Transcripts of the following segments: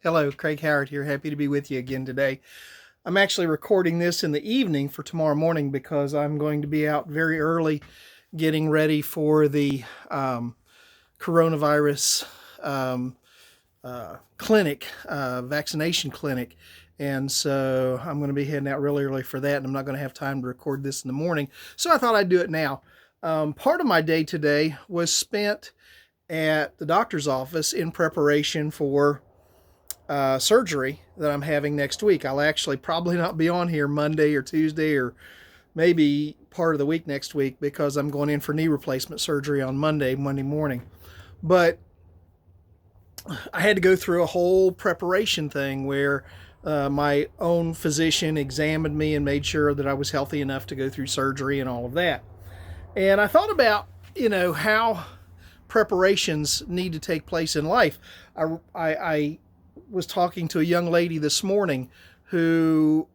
Hello, Craig Howard here. Happy to be with you again today. I'm actually recording this in the evening for tomorrow morning because I'm going to be out very early getting ready for the coronavirus clinic, vaccination clinic. And so I'm going to be heading out really early for that, and I'm not going to have time to record this in the morning. So I thought I'd do it now. Part of my day today was spent at the doctor's office in preparation for surgery that I'm having next week. I'll actually probably not be on here Monday or Tuesday or maybe part of the week next week because I'm going in for knee replacement surgery on Monday morning. But I had to go through a whole preparation thing where my own physician examined me and made sure that I was healthy enough to go through surgery and all of that. And I thought about, how preparations need to take place in life. I was talking to a young lady this morning who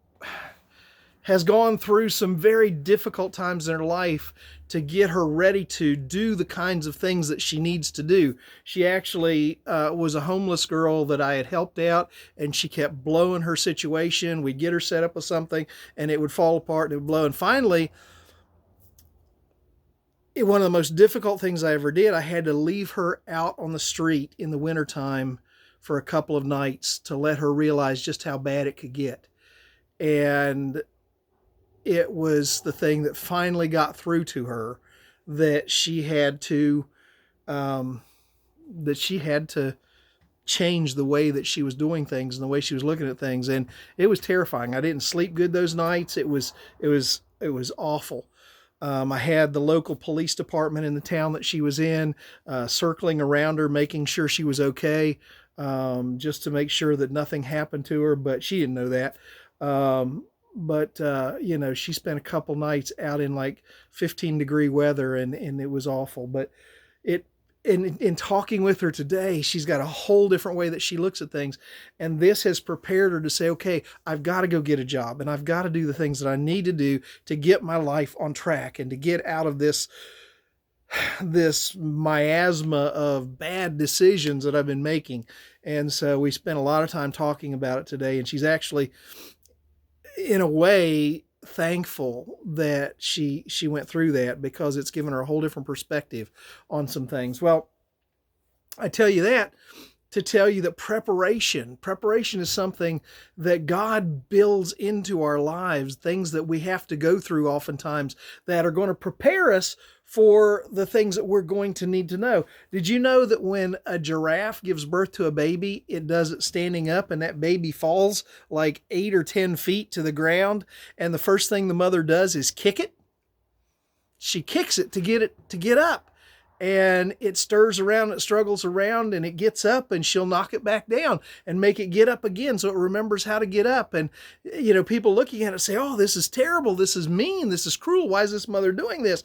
has gone through some very difficult times in her life to get her ready to do the kinds of things that she needs to do. She actually was a homeless girl that I had helped out, and she kept blowing her situation. We'd get her set up with something, and it would fall apart, and it would blow. And finally, one of the most difficult things I ever did, I had to leave her out on the street in the wintertime for a couple of nights to let her realize just how bad it could get. And it was the thing that finally got through to her that she had to change the way that she was doing things and the way she was looking at things. And it was terrifying. I didn't sleep good those nights. It was awful. I had the local police department in the town that she was in circling around her, making sure she was okay, just to make sure that nothing happened to her, but she didn't know that. She spent a couple nights out in like 15-degree weather, and it was awful. But in talking with her today, she's got a whole different way that she looks at things. And this has prepared her to say, okay, I've got to go get a job, and I've got to do the things that I need to do to get my life on track and to get out of this miasma of bad decisions that I've been making. And so we spent a lot of time talking about it today, and she's actually, in a way, thankful that she went through that because it's given her a whole different perspective on some things. Well, I tell you that to tell you that preparation is something that God builds into our lives, things that we have to go through oftentimes that are going to prepare us for the things that we're going to need to know. Did you know that when a giraffe gives birth to a baby, it does it standing up, and that baby falls like 8 or 10 feet to the ground, and the first thing the mother does is kick it? She kicks it to get up. And it stirs around, it struggles around, and it gets up, and she'll knock it back down and make it get up again so it remembers how to get up. And, people looking at it say, oh, this is terrible. This is mean. This is cruel. Why is this mother doing this?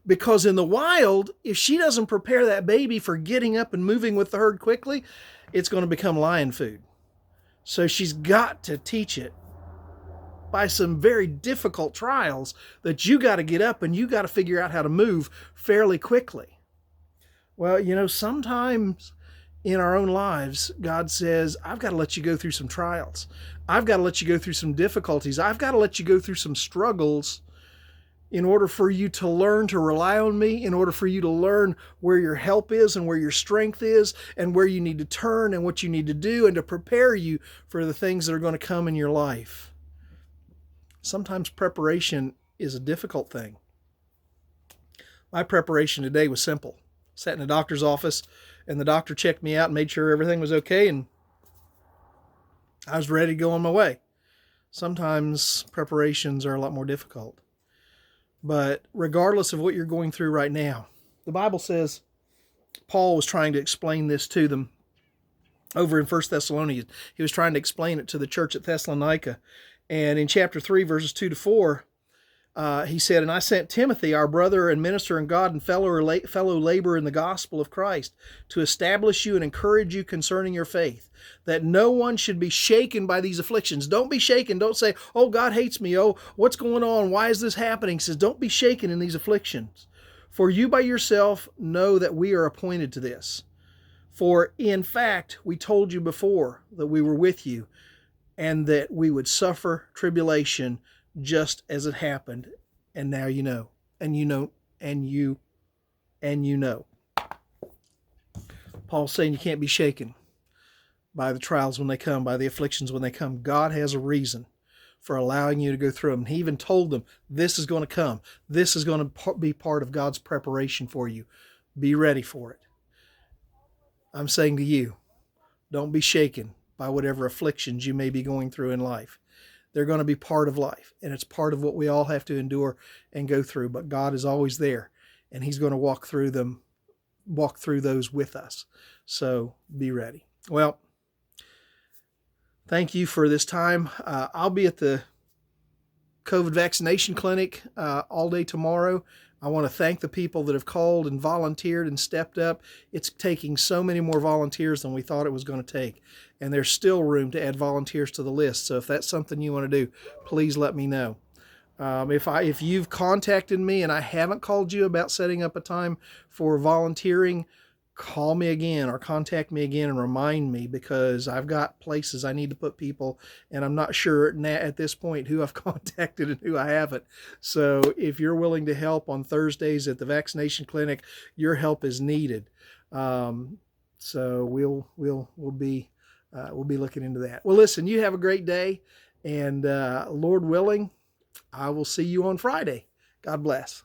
Because in the wild, if she doesn't prepare that baby for getting up and moving with the herd quickly, it's going to become lion food. So she's got to teach it by some very difficult trials that you got to get up and you got to figure out how to move fairly quickly. Well, sometimes in our own lives, God says, I've got to let you go through some trials. I've got to let you go through some difficulties. I've got to let you go through some struggles in order for you to learn to rely on me, in order for you to learn where your help is and where your strength is and where you need to turn and what you need to do, and to prepare you for the things that are going to come in your life. Sometimes preparation is a difficult thing. My preparation today was simple. Sat in a doctor's office, and the doctor checked me out and made sure everything was okay, and I was ready to go on my way. Sometimes preparations are a lot more difficult. But regardless of what you're going through right now, the Bible says Paul was trying to explain this to them over in 1 Thessalonians. He was trying to explain it to the church at Thessalonica. And in chapter 3, verses 2-4, he said, and I sent Timothy, our brother and minister in God and fellow laborer in the gospel of Christ, to establish you and encourage you concerning your faith, that no one should be shaken by these afflictions. Don't be shaken. Don't say, oh, God hates me. Oh, what's going on? Why is this happening? He says, don't be shaken in these afflictions. For you by yourself know that we are appointed to this. For in fact, we told you before that we were with you and that we would suffer tribulation just as it happened. And now you know. And you know. And you know. Paul's saying you can't be shaken by the trials when they come, by the afflictions when they come. God has a reason for allowing you to go through them. He even told them, this is going to come. This is going to be part of God's preparation for you. Be ready for it. I'm saying to you, don't be shaken by whatever afflictions you may be going through in life. They're going to be part of life, and it's part of what we all have to endure and go through. But God is always there, and He's going to walk through those with us. So be ready. Well, thank you for this time. I'll be at the COVID vaccination clinic all day tomorrow. I want to thank the people that have called and volunteered and stepped up. It's taking so many more volunteers than we thought it was going to take. And there's still room to add volunteers to the list. So if that's something you want to do, please let me know. If you've contacted me and I haven't called you about setting up a time for volunteering, call me again or contact me again and remind me, because I've got places I need to put people and I'm not sure at this point who I've contacted and who I haven't. So if you're willing to help on Thursdays at the vaccination clinic, your help is needed. So we'll be looking into that. Well, listen, you have a great day, and Lord willing, I will see you on Friday. God bless.